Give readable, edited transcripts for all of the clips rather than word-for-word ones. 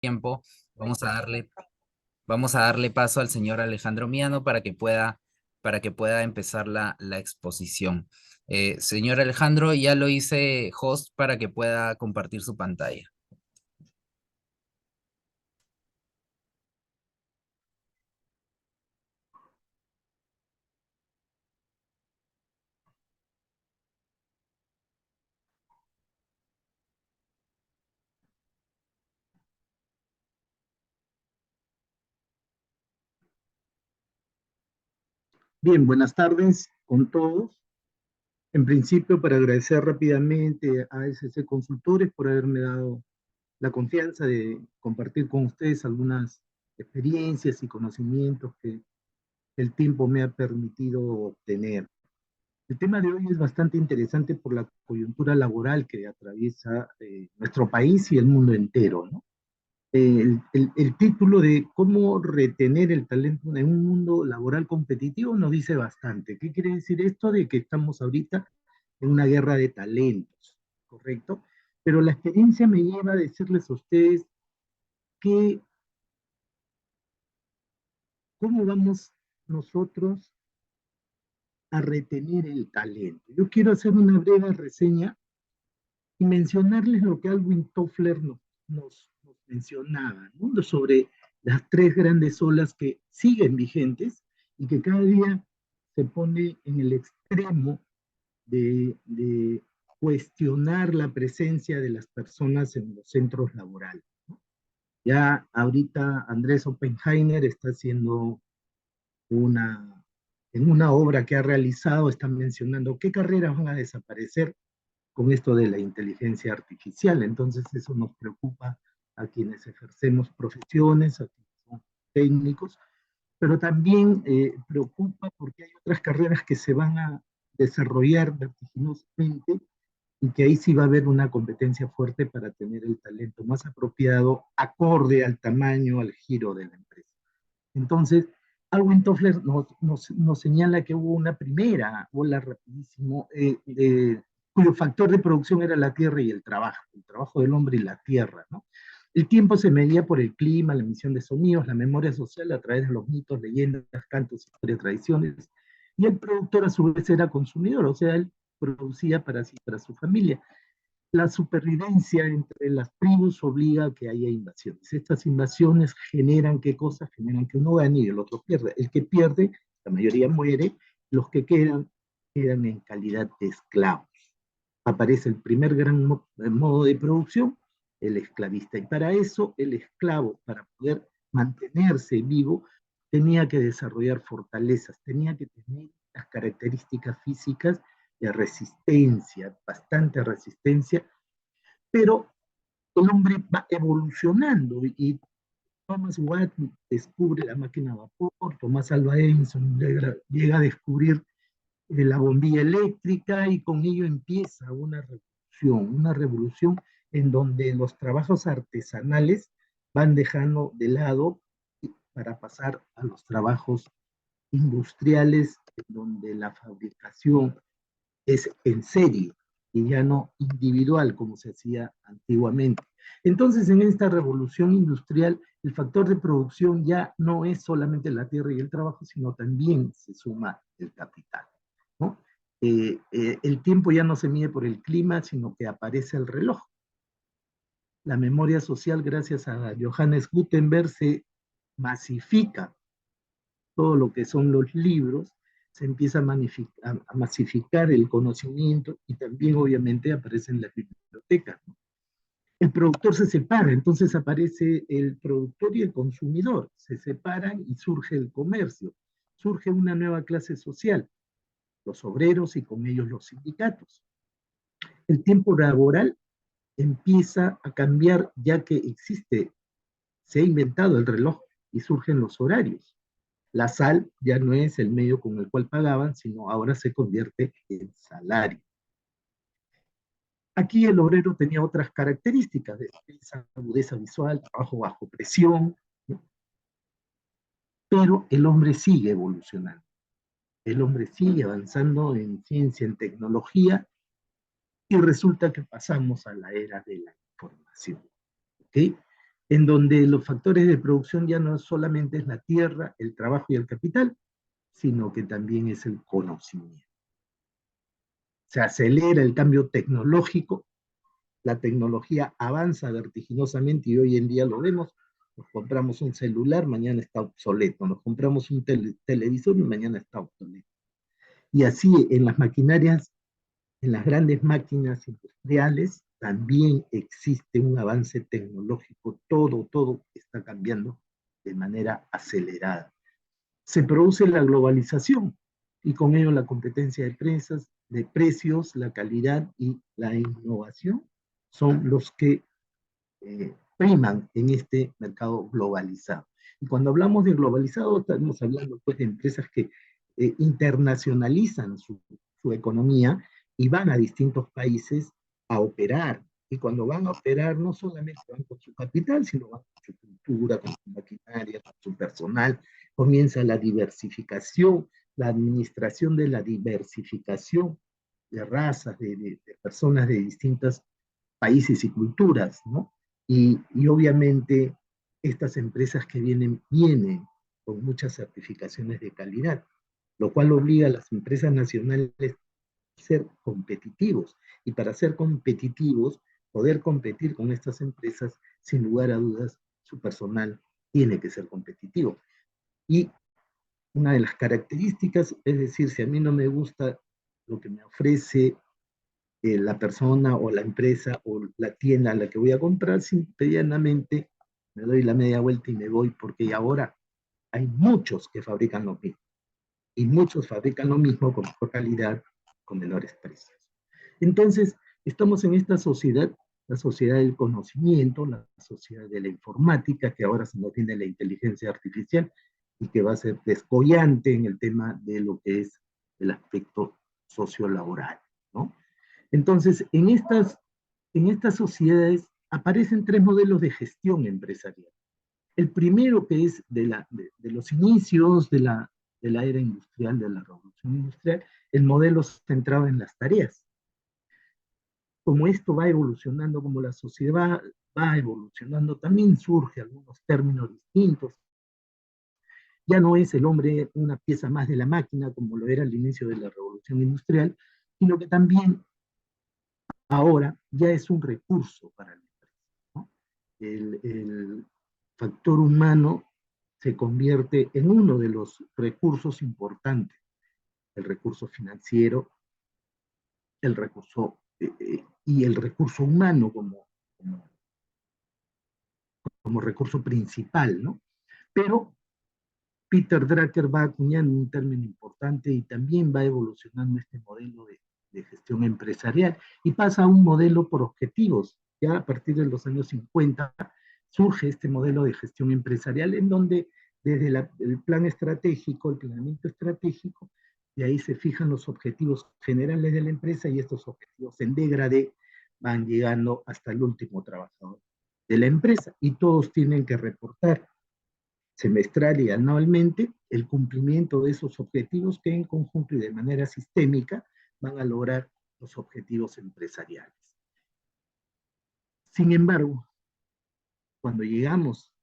tiempo, vamos a darle, vamos a darle paso al señor Alejandro Miano para que pueda empezar la exposición. Señor Alejandro, ya lo hice host para que pueda compartir su pantalla. Bien, buenas tardes con todos. En principio, para agradecer rápidamente a SC Consultores por haberme dado la confianza de compartir con ustedes algunas experiencias y conocimientos que el tiempo me ha permitido obtener. El tema de hoy es bastante interesante por la coyuntura laboral que atraviesa nuestro país y el mundo entero, ¿no? El título de cómo retener el talento en un mundo laboral competitivo nos dice bastante. ¿Qué quiere decir esto? De que estamos ahorita en una guerra de talentos, ¿correcto? Pero la experiencia me lleva a decirles a ustedes que cómo vamos nosotros a retener el talento. Yo quiero hacer una breve reseña y mencionarles lo que Alwin Toffler nos mencionaba, ¿no? Sobre las tres grandes olas que siguen vigentes y que cada día se pone en el extremo de cuestionar la presencia de las personas en los centros laborales, ¿no? Ya ahorita Andrés Oppenheimer está haciendo una, en una obra que ha realizado, están mencionando qué carreras van a desaparecer con esto de la inteligencia artificial. Entonces eso nos preocupa a quienes ejercemos profesiones, a quienes son técnicos, pero también preocupa porque hay otras carreras que se van a desarrollar vertiginosamente y que ahí sí va a haber una competencia fuerte para tener el talento más apropiado, acorde al tamaño, al giro de la empresa. Entonces, Alwin Toffler nos señala que hubo una primera ola rapidísimo, cuyo factor de producción era la tierra y el trabajo del hombre y la tierra, ¿no? El tiempo se medía por el clima, la emisión de sonidos, la memoria social a través de los mitos, leyendas, cantos, historias, tradiciones, y el productor a su vez era consumidor, o sea, él producía para sí, para su familia. La supervivencia entre las tribus obliga a que haya invasiones. Estas invasiones generan qué cosas, generan que uno gane y el otro pierde. El que pierde, la mayoría muere, los que quedan en calidad de esclavos. Aparece el primer gran modo de producción, el esclavista. Y para eso, el esclavo, para poder mantenerse vivo, tenía que desarrollar fortalezas, tenía que tener las características físicas de resistencia, bastante resistencia, pero el hombre va evolucionando y Thomas Watt descubre la máquina a vapor, Thomas Alva Edison llega a descubrir la bombilla eléctrica y con ello empieza una revolución en donde los trabajos artesanales van dejando de lado para pasar a los trabajos industriales, en donde la fabricación es en serie y ya no individual como se hacía antiguamente. Entonces, en esta revolución industrial, el factor de producción ya no es solamente la tierra y el trabajo, sino también se suma el capital, ¿no? El tiempo ya no se mide por el clima, sino que aparece el reloj. La memoria social, gracias a Johannes Gutenberg, se masifica todo lo que son los libros, se empieza a masificar el conocimiento y también obviamente aparecen las bibliotecas, ¿no? El productor se separa, entonces aparece el productor y el consumidor, se separan y surge el comercio, surge una nueva clase social, los obreros y con ellos los sindicatos. El tiempo laboral empieza a cambiar ya que se ha inventado el reloj y surgen los horarios. La sal ya no es el medio con el cual pagaban, sino ahora se convierte en salario. Aquí el obrero tenía otras características de agudeza visual, trabajo bajo presión, ¿no? Pero el hombre sigue evolucionando, el hombre sigue avanzando en ciencia, en tecnología, y resulta que pasamos a la era de la información, ¿ok? en donde los factores de producción ya no solamente es la tierra, el trabajo y el capital, sino que también es el conocimiento. Se acelera el cambio tecnológico, la tecnología avanza vertiginosamente y hoy en día lo vemos. Nos compramos un celular, mañana está obsoleto. Nos compramos un televisor y mañana está obsoleto. Y así en las maquinarias, en las grandes máquinas industriales, también existe un avance tecnológico. Todo está cambiando de manera acelerada. Se produce la globalización y con ello la competencia de precios, la calidad y la innovación son los que priman en este mercado globalizado. Y cuando hablamos de globalizado, estamos hablando pues de empresas que internacionalizan su economía y van a distintos países a operar. Y cuando van a operar, no solamente van con su capital, sino van con su cultura, con su maquinaria, con su personal. Comienza la diversificación, la administración de la diversificación de razas, de personas de distintos países y culturas, ¿no? Y obviamente estas empresas que vienen con muchas certificaciones de calidad, lo cual obliga a las empresas nacionales a ser competitivos. Y para ser competitivos, poder competir con estas empresas, sin lugar a dudas, su personal tiene que ser competitivo. Y una de las características, es decir, si a mí no me gusta lo que me ofrece la persona o la empresa o la tienda a la que voy a comprar, simplemente me doy la media vuelta y me voy, porque ahora hay muchos que fabrican lo mismo y muchos fabrican lo mismo con mejor calidad, con menores precios. Entonces, estamos en esta sociedad, la sociedad del conocimiento, la sociedad de la informática, que ahora se nos tiene la inteligencia artificial y que va a ser descollante en el tema de lo que es el aspecto sociolaboral, ¿no? Entonces, en estas sociedades aparecen tres modelos de gestión empresarial. El primero que es de los inicios de la era industrial, de la revolución industrial, el modelo centrado en las tareas. Como esto va evolucionando, como la sociedad va evolucionando, también surgen algunos términos distintos. Ya no es el hombre una pieza más de la máquina, como lo era al inicio de la revolución industrial, sino que también ahora ya es un recurso para la empresa, ¿no? El factor humano se convierte en uno de los recursos importantes, el recurso financiero, el recurso y el recurso humano como recurso principal, ¿no? Pero Peter Drucker va acuñando un término importante y también va evolucionando este modelo de gestión empresarial y pasa a un modelo por objetivos. Ya a partir de los años 50 surge este modelo de gestión empresarial en donde desde el plan estratégico, el planeamiento estratégico, de ahí se fijan los objetivos generales de la empresa y estos objetivos en degradé van llegando hasta el último trabajador de la empresa y todos tienen que reportar semestral y anualmente el cumplimiento de esos objetivos que en conjunto y de manera sistémica van a lograr los objetivos empresariales. Sin embargo, cuando llegamos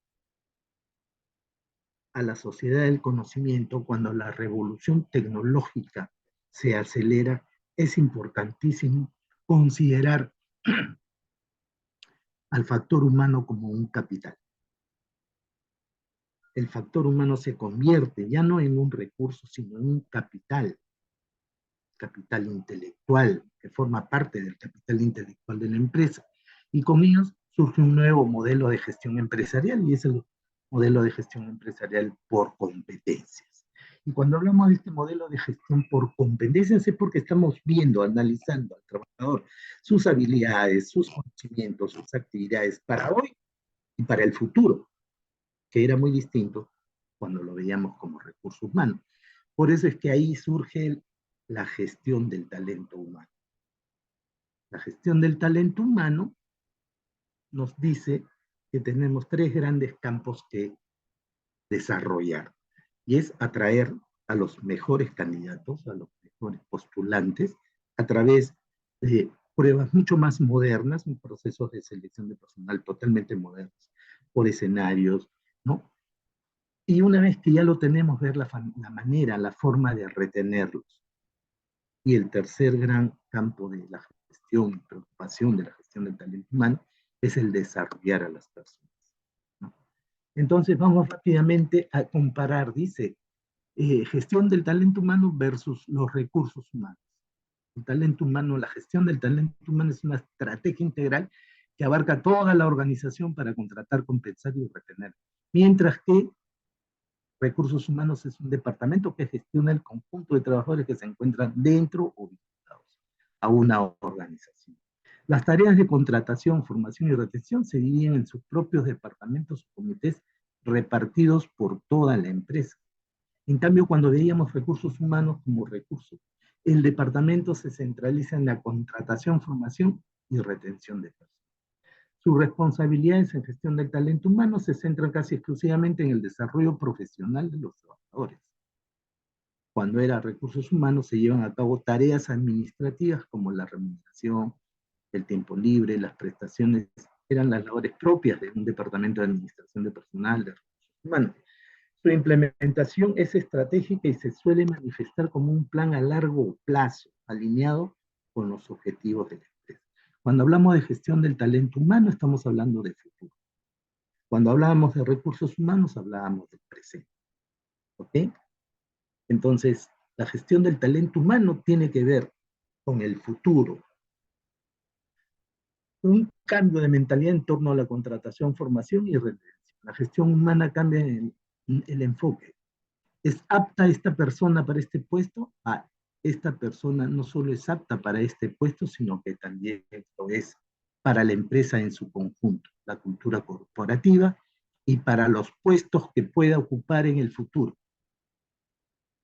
a la sociedad del conocimiento, cuando la revolución tecnológica se acelera, es importantísimo considerar al factor humano como un capital. El factor humano se convierte ya no en un recurso, sino en un capital intelectual, que forma parte del capital intelectual de la empresa. Y con ellos surge un nuevo modelo de gestión empresarial y es el modelo de gestión empresarial por competencias. Y cuando hablamos de este modelo de gestión por competencias es porque estamos viendo, analizando al trabajador, sus habilidades, sus conocimientos, sus actividades para hoy y para el futuro, que era muy distinto cuando lo veíamos como recurso humano. Por eso es que ahí surge la gestión del talento humano. La gestión del talento humano nos dice que tenemos tres grandes campos que desarrollar. Y es atraer a los mejores candidatos, a los mejores postulantes, a través de pruebas mucho más modernas, procesos de selección de personal totalmente modernos, por escenarios, ¿no? Y una vez que ya lo tenemos, ver la manera, la forma de retenerlos. Y el tercer gran campo de la gestión y preocupación de la gestión del talento humano es el desarrollar a las personas, ¿no? Entonces vamos rápidamente a comparar, dice, gestión del talento humano versus los recursos humanos. El talento humano, la gestión del talento humano es una estrategia integral que abarca toda la organización para contratar, compensar y retener. Mientras que recursos humanos es un departamento que gestiona el conjunto de trabajadores que se encuentran dentro o vinculados a una organización. Las tareas de contratación, formación y retención se dividen en sus propios departamentos o comités repartidos por toda la empresa. En cambio, cuando veíamos recursos humanos como recursos, el departamento se centraliza en la contratación, formación y retención de personas. Sus responsabilidades en gestión del talento humano se centran casi exclusivamente en el desarrollo profesional de los trabajadores. Cuando era recursos humanos se llevan a cabo tareas administrativas como la remuneración, el tiempo libre, las prestaciones, eran las labores propias de un departamento de administración de personal, de recursos humanos. Su implementación es estratégica y se suele manifestar como un plan a largo plazo, alineado con los objetivos de la empresa. Cuando hablamos de gestión del talento humano, estamos hablando de futuro. Cuando hablábamos de recursos humanos, hablábamos del presente. ¿Ok? Entonces, la gestión del talento humano tiene que ver con el futuro. Un cambio de mentalidad en torno a la contratación, formación y retención. La gestión humana cambia el enfoque. ¿Es apta esta persona para este puesto? Ah, esta persona no solo es apta para este puesto, sino que también lo es para la empresa en su conjunto, la cultura corporativa y para los puestos que pueda ocupar en el futuro.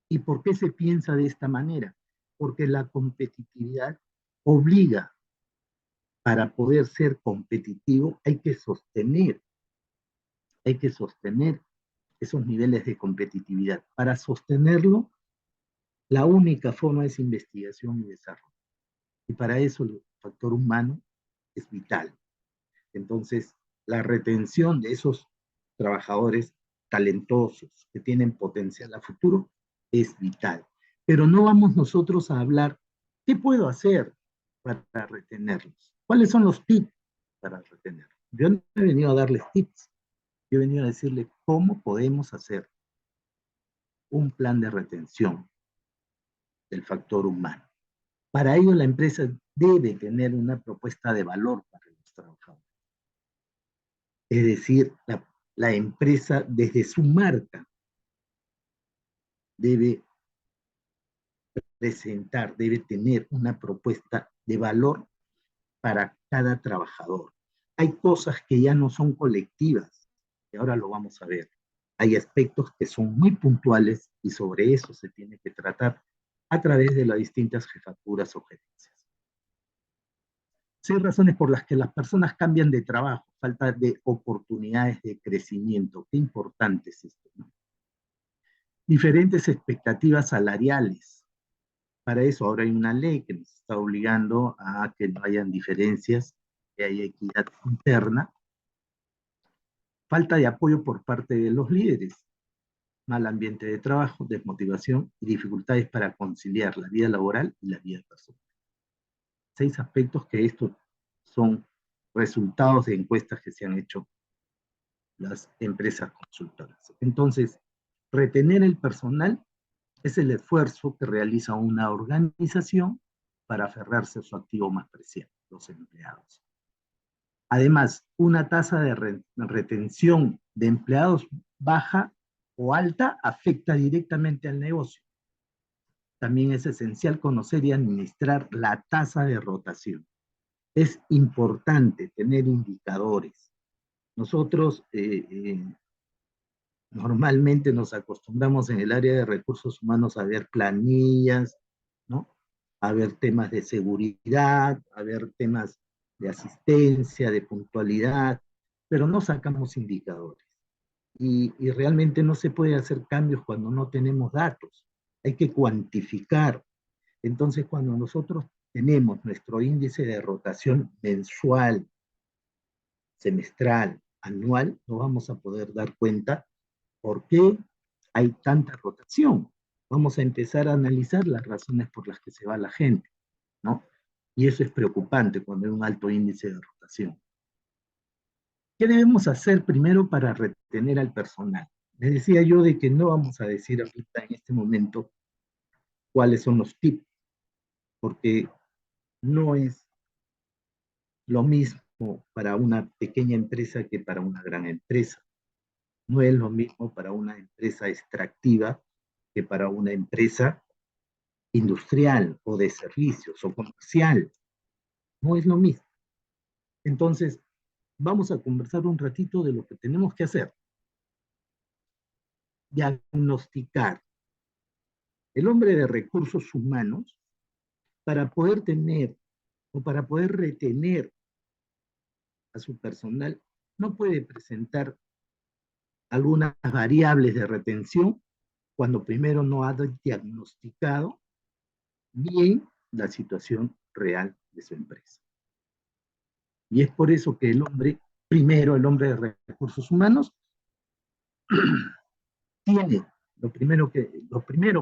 ¿Y por qué se piensa de esta manera? Porque la competitividad obliga, para poder ser competitivo, hay que sostener esos niveles de competitividad. Para sostenerlo, la única forma es investigación y desarrollo. Y para eso el factor humano es vital. Entonces, la retención de esos trabajadores talentosos que tienen potencial a futuro es vital. Pero no vamos nosotros a hablar, ¿qué puedo hacer para retenerlos? ¿Cuáles son los tips para retenerlos? Yo no he venido a darles tips, yo he venido a decirles cómo podemos hacer un plan de retención del factor humano. Para ello, la empresa debe tener una propuesta de valor para los trabajadores. Es decir, la empresa desde su marca debe presentar, debe tener una propuesta de valor para cada trabajador. Hay cosas que ya no son colectivas, y ahora lo vamos a ver. Hay aspectos que son muy puntuales y sobre eso se tiene que tratar a través de las distintas jefaturas o gerencias. Sí, hay razones por las que las personas cambian de trabajo, falta de oportunidades de crecimiento. Qué importante es esto, ¿no? Diferentes expectativas salariales. Para eso ahora hay una ley que nos está obligando a que no hayan diferencias, que haya equidad interna. Falta de apoyo por parte de los líderes. Mal ambiente de trabajo, desmotivación y dificultades para conciliar la vida laboral y la vida personal. 6 aspectos que estos son resultados de encuestas que se han hecho las empresas consultoras. Entonces, retener el personal es el esfuerzo que realiza una organización para aferrarse a su activo más preciado, los empleados. Además, una tasa de retención de empleados baja o alta afecta directamente al negocio. También es esencial conocer y administrar la tasa de rotación. Es importante tener indicadores. Nosotros normalmente nos acostumbramos en el área de recursos humanos a ver planillas, ¿no? A ver temas de seguridad, a ver temas de asistencia, de puntualidad, pero no sacamos indicadores. Y realmente no se puede hacer cambios cuando no tenemos datos. Hay que cuantificar. Entonces, cuando nosotros tenemos nuestro índice de rotación mensual, semestral, anual, no vamos a poder dar cuenta por qué hay tanta rotación. Vamos a empezar a analizar las razones por las que se va la gente, ¿no? Y eso es preocupante cuando hay un alto índice de rotación. ¿Qué debemos hacer primero para retener al personal? Les decía yo de que no vamos a decir ahorita en este momento cuáles son los tips, porque no es lo mismo para una pequeña empresa que para una gran empresa. No es lo mismo para una empresa extractiva que para una empresa industrial o de servicios o comercial. No es lo mismo. Entonces, vamos a conversar un ratito de lo que tenemos que hacer. Diagnosticar. El hombre de recursos humanos, para poder tener o para poder retener a su personal, no puede presentar algunas variables de retención cuando primero no ha diagnosticado bien la situación real de su empresa. Y es por eso que el hombre, primero el hombre de recursos humanos, tiene, lo primero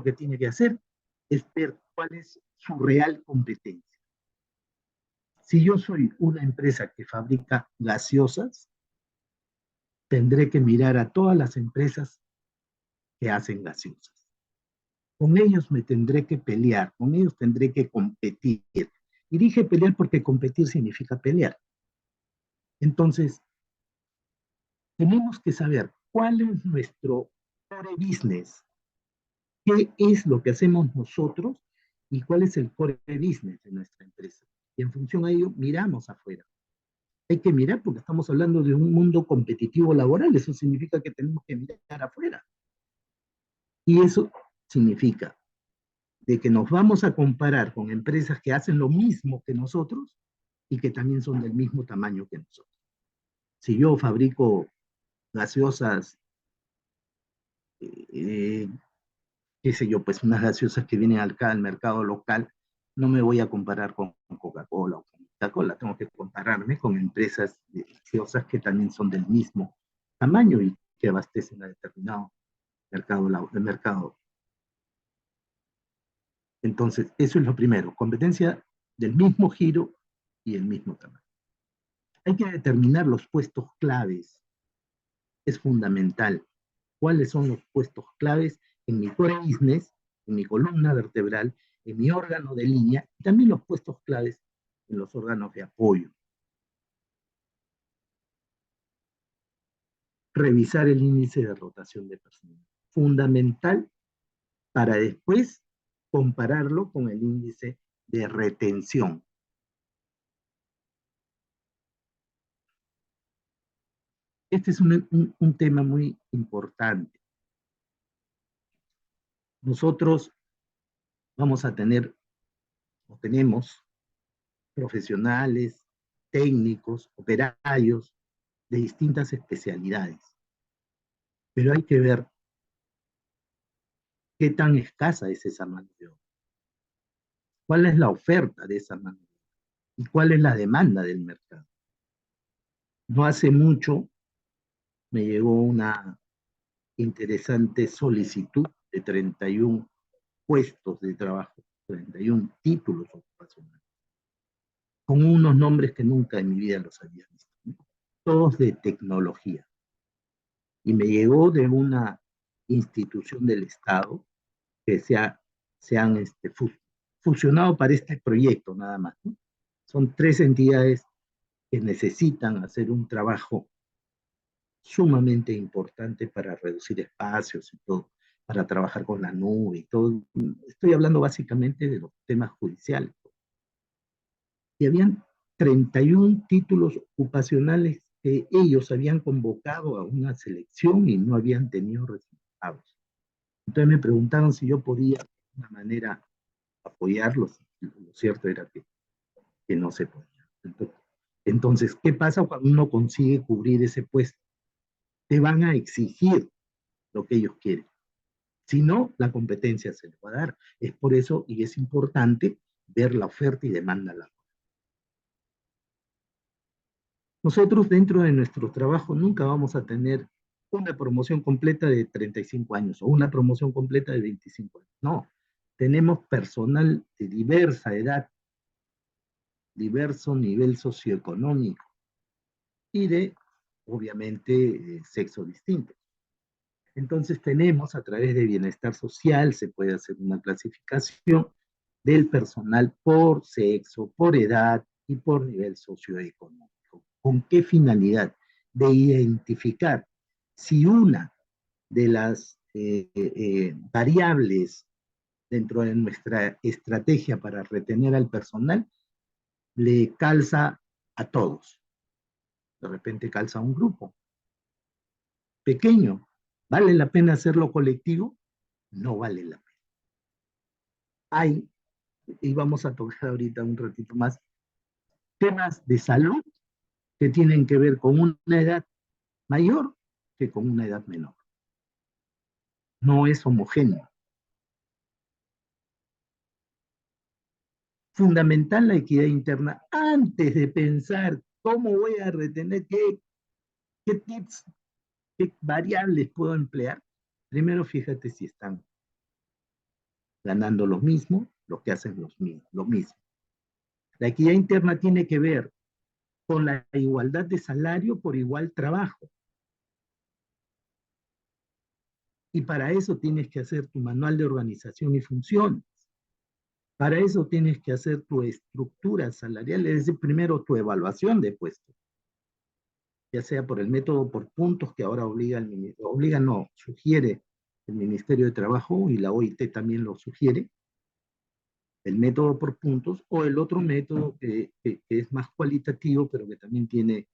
que tiene que hacer es ver cuál es su real competencia. Si yo soy una empresa que fabrica gaseosas, tendré que mirar a todas las empresas que hacen gaseosas. Con ellos me tendré que pelear, con ellos tendré que competir. Y dije pelear porque competir significa pelear. Entonces, tenemos que saber cuál es nuestro core business, qué es lo que hacemos nosotros y cuál es el core business de nuestra empresa. Y en función a ello, miramos afuera. Hay que mirar porque estamos hablando de un mundo competitivo laboral, eso significa que tenemos que mirar afuera. Y eso significa de que nos vamos a comparar con empresas que hacen lo mismo que nosotros y que también son del mismo tamaño que nosotros. Si yo fabrico gaseosas, eh, qué sé yo, pues unas gaseosas que vienen acá al mercado local, no me voy a comparar con Coca-Cola o con Coca-Cola, tengo que compararme con empresas de gaseosas que también son del mismo tamaño y que abastecen a determinado mercado. Entonces, eso es lo primero, competencia del mismo giro y el mismo tamaño. Hay que determinar los puestos claves, es fundamental. ¿Cuáles son los puestos claves en mi core business, en mi columna vertebral, en mi órgano de línea, y también los puestos claves en los órganos de apoyo? Revisar el índice de rotación de personal. Fundamental para después compararlo con el índice de retención. Este es un tema muy importante. Nosotros vamos a tener, o tenemos, profesionales, técnicos, operarios de distintas especialidades. Pero hay que ver qué tan escasa es esa mano de obra, cuál es la oferta de esa mano de obra y cuál es la demanda del mercado. No hace mucho me llegó una interesante solicitud de 31 puestos de trabajo, 31 títulos ocupacionales, con unos nombres que nunca en mi vida los había visto, ¿no? Todos de tecnología. Y me llegó de una institución del Estado que se han fusionado para este proyecto nada más, ¿no? Son tres entidades que necesitan hacer un trabajo sumamente importante para reducir espacios y todo, para trabajar con la nube y todo. Estoy hablando básicamente de los temas judiciales. Y habían 31 títulos ocupacionales que ellos habían convocado a una selección y no habían tenido resultados. Entonces me preguntaron si yo podía de alguna manera apoyarlos. Lo cierto era que no se podía. Entonces, ¿qué pasa cuando uno consigue cubrir ese puesto? Te van a exigir lo que ellos quieren. Si no, la competencia se le va a dar. Es por eso y es importante ver la oferta y demanda laboral. Nosotros dentro de nuestro trabajo nunca vamos a tener una promoción completa de 35 años o una promoción completa de 25 años. No, tenemos personal de diversa edad, diverso nivel socioeconómico y de, obviamente, sexo distinto. Entonces tenemos a través de bienestar social, se puede hacer una clasificación del personal por sexo, por edad y por nivel socioeconómico. ¿Con qué finalidad? De identificar si una de las variables dentro de nuestra estrategia para retener al personal le calza a todos. De repente calza a un grupo pequeño. ¿Vale la pena hacerlo colectivo? No vale la pena. Hay, y vamos a tocar ahorita un ratito más, temas de salud que tienen que ver con una edad mayor que con una edad menor. No es homogéneo. Fundamental la equidad interna. Antes de pensar cómo voy a retener, qué tips, qué variables puedo emplear, primero fíjate si están ganando lo mismo, lo que hacen lo mismo. La equidad interna tiene que ver con la igualdad de salario por igual trabajo. Y para eso tienes que hacer tu manual de organización y funciones. Para eso tienes que hacer tu estructura salarial, es decir, primero tu evaluación de puestos, ya sea por el método por puntos que ahora sugiere el Ministerio de Trabajo y la OIT también lo sugiere, el método por puntos, o el otro método que es más cualitativo, pero que también tiene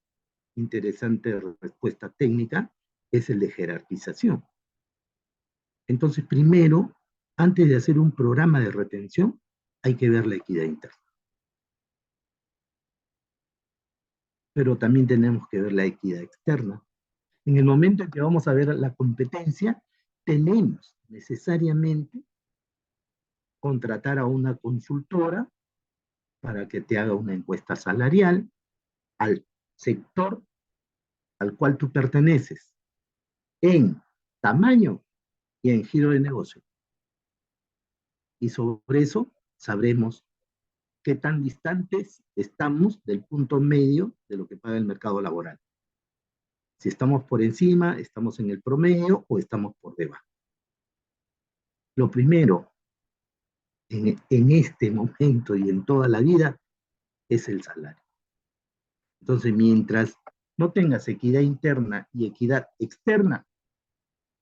interesante respuesta técnica, es el de jerarquización. Entonces, primero, antes de hacer un programa de retención, hay que ver la equidad interna. Pero también tenemos que ver la equidad externa. En el momento en que vamos a ver la competencia, tenemos necesariamente contratar a una consultora para que te haga una encuesta salarial al sector al cual tú perteneces, en tamaño y en giro de negocio. Y sobre eso sabremos qué tan distantes estamos del punto medio de lo que paga el mercado laboral. Si estamos por encima, estamos en el promedio o estamos por debajo. Lo primero en este momento y en toda la vida es el salario. Entonces, mientras no tengas equidad interna y equidad externa,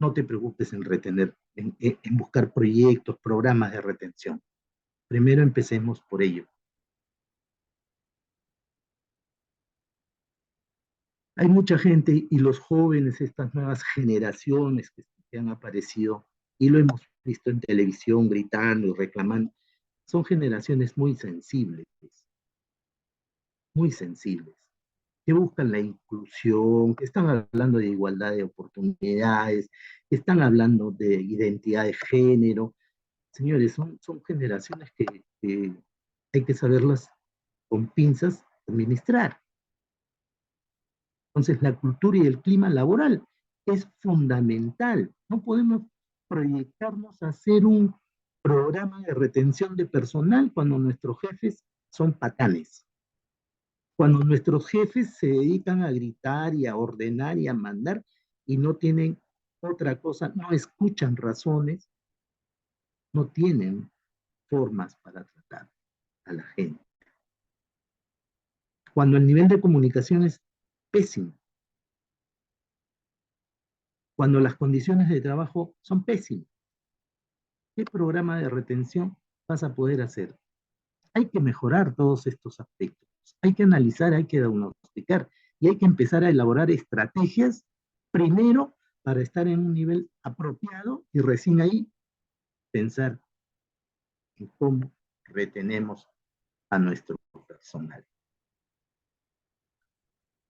no te preocupes en retener, en buscar proyectos, programas de retención. Primero empecemos por ello. Hay mucha gente y los jóvenes, estas nuevas generaciones que han aparecido, y lo hemos visto en televisión gritando y reclamando, son generaciones muy sensibles, que buscan la inclusión, que están hablando de igualdad de oportunidades, que están hablando de identidad de género. Señores, son generaciones que hay que saberlas con pinzas administrar. Entonces, la cultura y el clima laboral es fundamental. No podemos proyectarnos a hacer un programa de retención de personal cuando nuestros jefes son patanes, cuando nuestros jefes se dedican a gritar y a ordenar y a mandar y no tienen otra cosa, no escuchan razones, no tienen formas para tratar a la gente. Cuando el nivel de comunicación es pésimo, cuando las condiciones de trabajo son pésimas, ¿qué programa de retención vas a poder hacer? Hay que mejorar todos estos aspectos. Hay que analizar, hay que diagnosticar y hay que empezar a elaborar estrategias primero para estar en un nivel apropiado y recién ahí pensar en cómo retenemos a nuestro personal.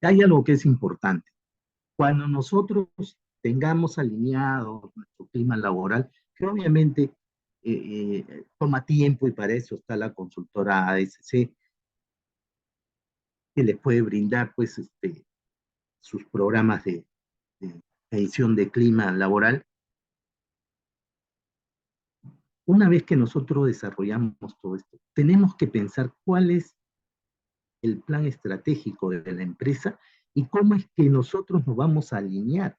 Hay algo que es importante. Cuando nosotros tengamos alineado nuestro clima laboral, que obviamente toma tiempo y para eso está la consultora ASC, que les puede brindar pues, sus programas de medición de clima laboral. Una vez que nosotros desarrollamos todo esto, tenemos que pensar cuál es el plan estratégico de la empresa y cómo es que nosotros nos vamos a alinear.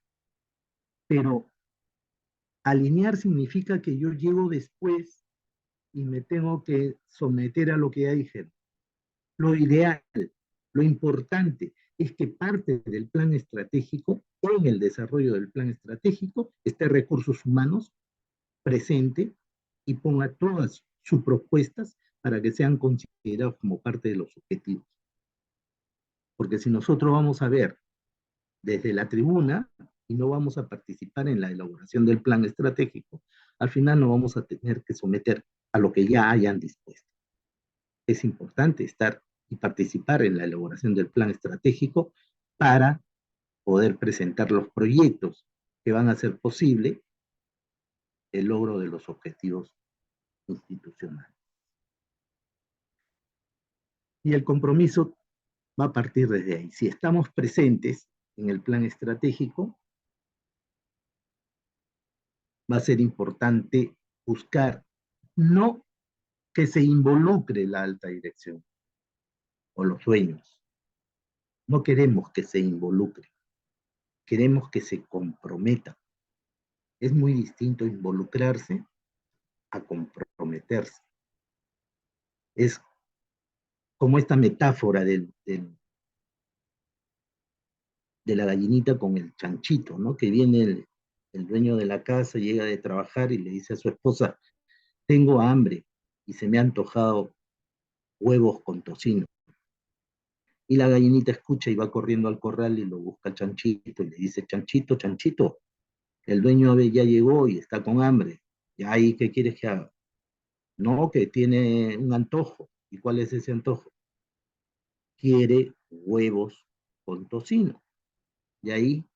Pero alinear significa que yo llego después y me tengo que someter a lo que ya dije. Lo ideal, lo importante es que parte del plan estratégico, en el desarrollo del plan estratégico, esté recursos humanos presente y ponga todas sus propuestas para que sean considerados como parte de los objetivos. Porque si nosotros vamos a ver desde la tribuna y no vamos a participar en la elaboración del plan estratégico, al final nos vamos a tener que someter a lo que ya hayan dispuesto. Es importante estar y participar en la elaboración del plan estratégico para poder presentar los proyectos que van a hacer posible el logro de los objetivos institucionales. Y el compromiso va a partir desde ahí. Si estamos presentes en el plan estratégico, va a ser importante buscar no que se involucre la alta dirección o los dueños. No queremos que se involucre, queremos que se comprometa. Es muy distinto involucrarse a comprometerse. Es como esta metáfora de la gallinita con el chanchito, ¿no? Que viene el dueño de la casa, llega de trabajar y le dice a su esposa, tengo hambre y se me ha antojado huevos con tocino. Y la gallinita escucha y va corriendo al corral y lo busca al chanchito y le dice, chanchito, chanchito, el dueño ave ya llegó y está con hambre. ¿Y ahí qué quieres que haga? No, que tiene un antojo. ¿Y cuál es ese antojo? Quiere huevos con tocino. Y ahí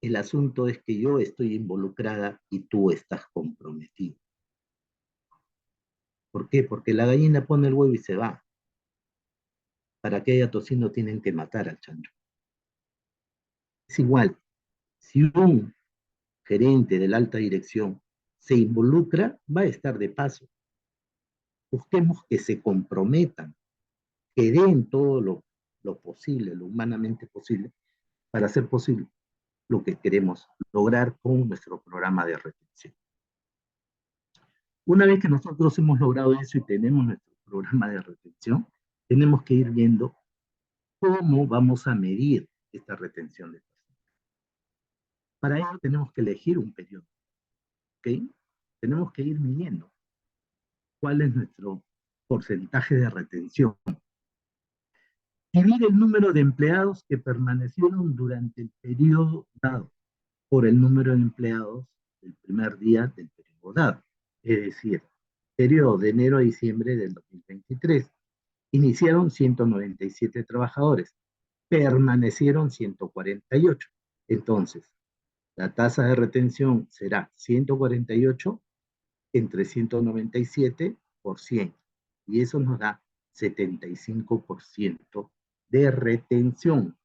el asunto es que yo estoy involucrada y tú estás comprometido. ¿Por qué? Porque la gallina pone el huevo y se va. Para que haya tocino tienen que matar al chancho. Es igual, si un gerente de la alta dirección se involucra, va a estar de paso. Busquemos que se comprometan, que den todo lo posible, lo humanamente posible, para hacer posible lo que queremos lograr con nuestro programa de retención. Una vez que nosotros hemos logrado eso y tenemos nuestro programa de retención, tenemos que ir viendo cómo vamos a medir esta retención de personas. Para ello tenemos que elegir un periodo, ¿ok? Tenemos que ir midiendo cuál es nuestro porcentaje de retención. Dividir el número de empleados que permanecieron durante el periodo dado por el número de empleados del primer día del periodo dado. Es decir, periodo de enero a diciembre del 2023. Iniciaron 197 trabajadores, permanecieron 148. Entonces, la tasa de retención será 148 entre 197 por 100. Y eso nos da 75% de retención,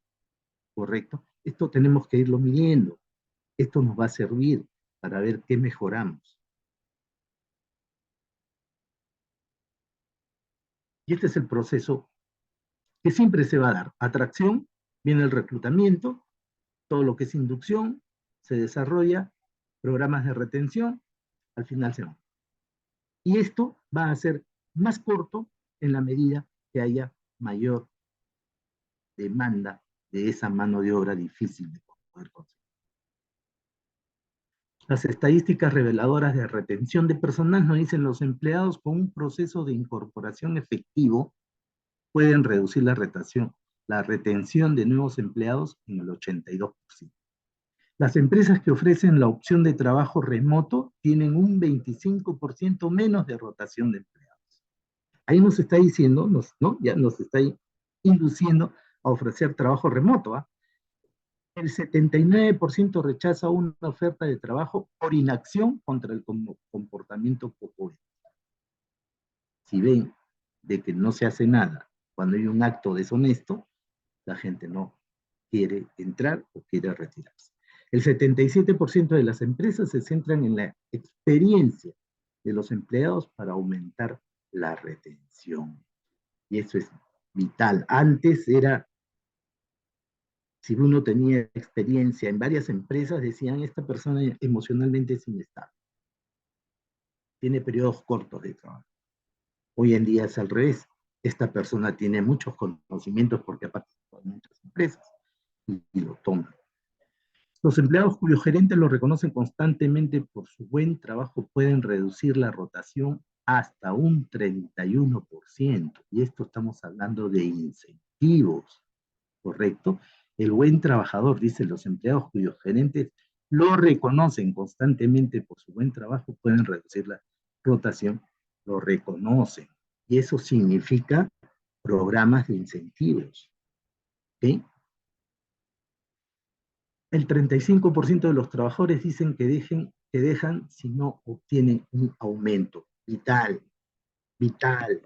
¿correcto? Esto tenemos que irlo midiendo. Esto nos va a servir para ver qué mejoramos. Y este es el proceso que siempre se va a dar. Atracción, viene el reclutamiento, todo lo que es inducción, se desarrolla, programas de retención, al final se va. Y esto va a ser más corto en la medida que haya mayor demanda de esa mano de obra difícil de poder conseguir. Las estadísticas reveladoras de retención de personal nos dicen los empleados con un proceso de incorporación efectivo pueden reducir la retención de nuevos empleados en el 82%. Las empresas que ofrecen la opción de trabajo remoto tienen un 25% menos de rotación de empleados. Ahí nos está diciendo, ¿no? Ya nos está induciendo a ofrecer trabajo remoto. El 79% rechaza una oferta de trabajo por inacción contra el comportamiento poco ético. Si ven de que no se hace nada Cuando hay un acto deshonesto, la gente no quiere entrar o quiere retirarse. El 77% de las empresas se centran en la experiencia de los empleados para aumentar la retención. Y eso es vital. Antes era, si uno tenía experiencia en varias empresas, decían, esta persona emocionalmente es inestable, tiene periodos cortos de trabajo. Hoy en día es al revés. Esta persona tiene muchos conocimientos porque ha participado en muchas empresas y lo toma. Los empleados cuyos gerentes lo reconocen constantemente por su buen trabajo pueden reducir la rotación hasta un 31%. Y esto estamos hablando de incentivos, ¿correcto? El buen trabajador, dicen los empleados cuyos gerentes lo reconocen constantemente por su buen trabajo, pueden reducir la rotación, lo reconocen. Y eso significa programas de incentivos, ¿ok? El 35% de los trabajadores dicen que dejan si no obtienen un aumento. Vital, vital.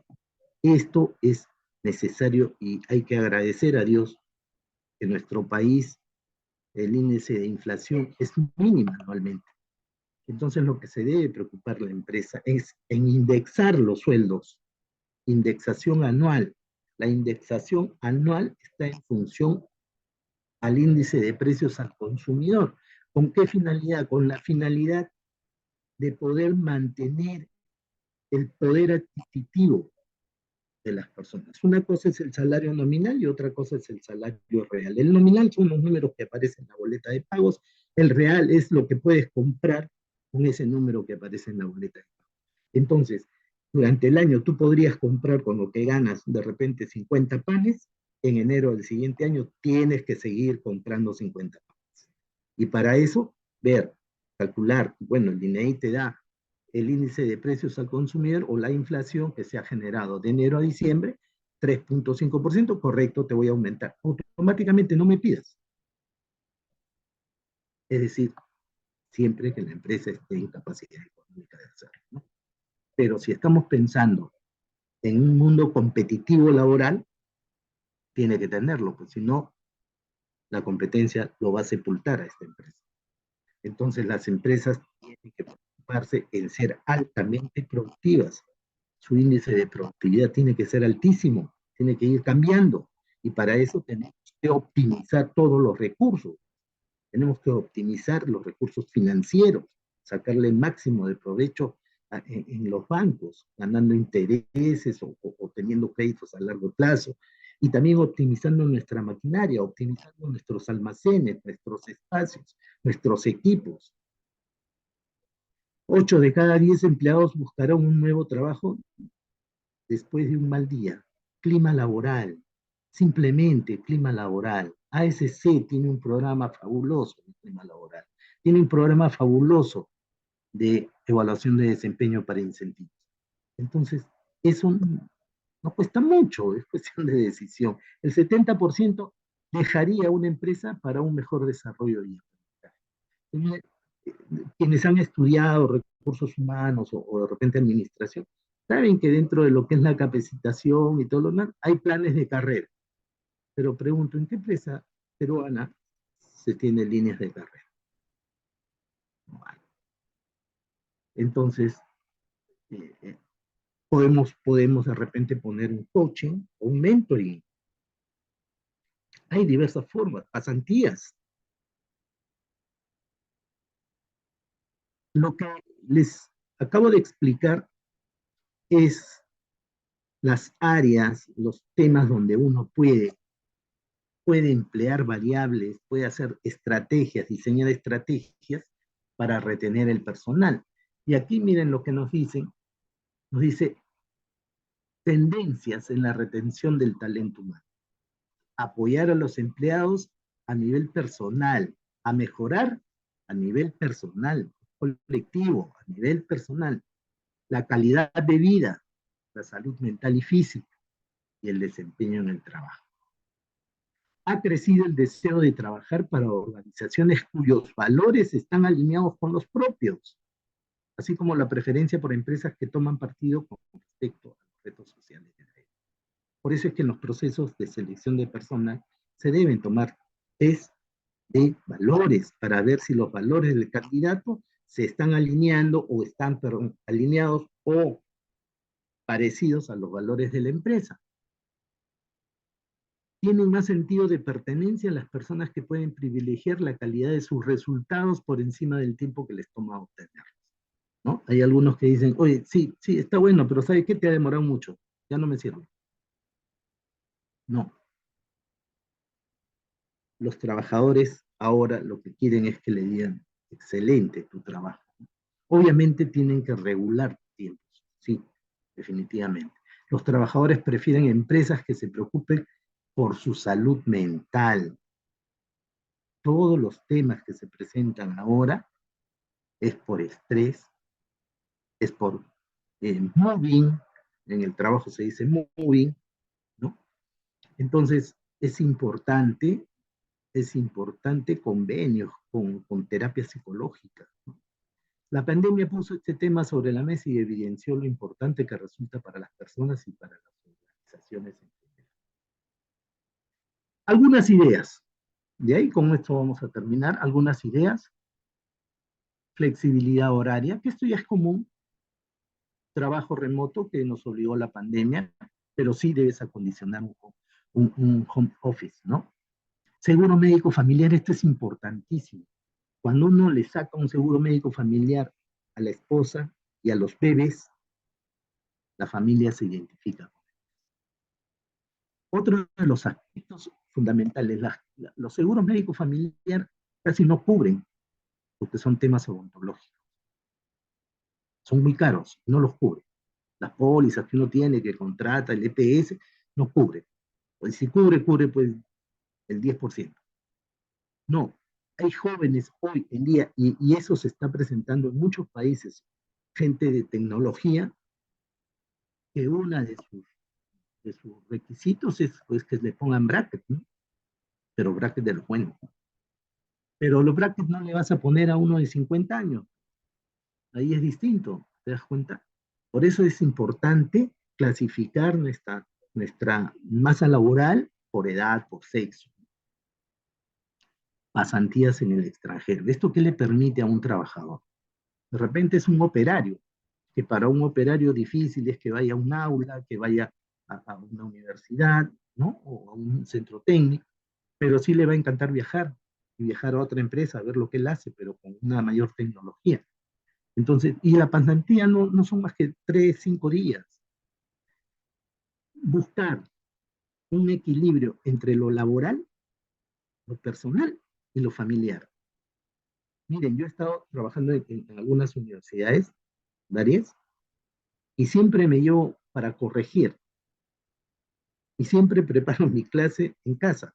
Esto es necesario y hay que agradecer a Dios que en nuestro país el índice de inflación es mínimo anualmente. Entonces lo que se debe preocupar la empresa es en indexar los sueldos, indexación anual. La indexación anual está en función al índice de precios al consumidor. ¿Con qué finalidad? Con la finalidad de poder mantener el poder adquisitivo de las personas. Una cosa es el salario nominal y otra cosa es el salario real. El nominal son los números que aparecen en la boleta de pagos, el real es lo que puedes comprar con ese número que aparece en la boleta de pagos. Entonces, durante el año tú podrías comprar con lo que ganas de repente 50 panes, en enero del siguiente año tienes que seguir comprando 50 panes. Y para eso, ver, calcular, bueno, el INEI te da el índice de precios al consumidor o la inflación que se ha generado de enero a diciembre, 3.5%, correcto, te voy a aumentar. Automáticamente no me pidas. Es decir, siempre que la empresa esté en capacidad económica de hacerlo, ¿no? Pero si estamos pensando en un mundo competitivo laboral, tiene que tenerlo, pues si no, la competencia lo va a sepultar a esta empresa. Entonces las empresas tienen que preocuparse en ser altamente productivas. Su índice de productividad tiene que ser altísimo, tiene que ir cambiando. Y para eso tenemos que optimizar todos los recursos. Tenemos que optimizar los recursos financieros, sacarle el máximo de provecho en los bancos, ganando intereses o teniendo créditos a largo plazo. Y también optimizando nuestra maquinaria, optimizando nuestros almacenes, nuestros espacios, nuestros equipos. 8 de cada 10 empleados buscarán un nuevo trabajo después de un mal día. Clima laboral, simplemente clima laboral. ASC tiene un programa fabuloso de clima laboral. Tiene un programa fabuloso de evaluación de desempeño para incentivos. Entonces, eso no cuesta mucho, es cuestión de decisión. El 70% dejaría una empresa para un mejor desarrollo y aprendizaje. Quienes han estudiado recursos humanos o de repente administración, saben que dentro de lo que es la capacitación y todo lo demás, hay planes de carrera. Pero pregunto, ¿en qué empresa peruana se tiene líneas de carrera? No hay. Entonces, eh, podemos de repente poner un coaching o un mentoring. Hay diversas formas, pasantías. Lo que les acabo de explicar es las áreas, los temas donde uno puede emplear variables, puede hacer estrategias, diseñar estrategias para retener el personal. Y aquí miren lo que nos dice tendencias en la retención del talento humano. Apoyar a los empleados a nivel personal, a mejorar a nivel personal, colectivo, a nivel personal, la calidad de vida, la salud mental y física y el desempeño en el trabajo. Ha crecido el deseo de trabajar para organizaciones cuyos valores están alineados con los propios, así como la preferencia por empresas que toman partido con respecto a los retos sociales de la época. Por eso es que en los procesos de selección de personal se deben tomar test de valores para ver si los valores del candidato se están alineando o están, perdón, alineados o parecidos a los valores de la empresa. Tienen más sentido de pertenencia las personas que pueden privilegiar la calidad de sus resultados por encima del tiempo que les toma obtenerlos, ¿no? Hay algunos que dicen, oye, sí, sí, está bueno, pero ¿sabes qué? Te ha demorado mucho, ya no me sirve. No, los trabajadores ahora lo que quieren es que le digan, excelente tu trabajo. Obviamente tienen que regular tiempos, sí, definitivamente. Los trabajadores prefieren empresas que se preocupen por su salud mental. Todos los temas que se presentan ahora es por estrés, es por moving, en el trabajo se dice moving, ¿no? Entonces es importante convenios con terapias psicológicas, ¿no? La pandemia puso este tema sobre la mesa y evidenció lo importante que resulta para las personas y para las organizaciones. Algunas ideas, de ahí con esto vamos a terminar, algunas ideas, flexibilidad horaria, que esto ya es común, trabajo remoto que nos obligó la pandemia, pero sí debes acondicionar un home office, ¿no? Seguro médico familiar, esto es importantísimo. Cuando uno le saca un seguro médico familiar a la esposa y a los bebés, la familia se identifica. Otro de los aspectos fundamentales, los seguros médicos familiares casi no cubren, porque son temas odontológicos. Son muy caros, no los cubren. Las pólizas que uno tiene, que contrata, el EPS, no cubre. Pues si cubre pues el 10%. No, hay jóvenes hoy en día, y eso se está presentando en muchos países, gente de tecnología, que una de sus requisitos es pues, que le pongan bracket, ¿no? Pero bracket de los buenos. Pero los brackets no le vas a poner a uno de 50 años. Ahí es distinto, ¿te das cuenta? Por eso es importante clasificar nuestra masa laboral por edad, por sexo. Pasantías en el extranjero. ¿Esto qué le permite a un trabajador? De repente es un operario, que para un operario difícil es que vaya a un aula, que vaya a una universidad, ¿no? O a un centro técnico, pero sí le va a encantar viajar y viajar a otra empresa a ver lo que él hace, pero con una mayor tecnología. Entonces, y la pasantía no son más que 3, 5 días. Buscar un equilibrio entre lo laboral, lo personal y lo familiar. Miren, yo he estado trabajando en algunas universidades, varias, y siempre me llevo para corregir, y siempre preparo mi clase en casa.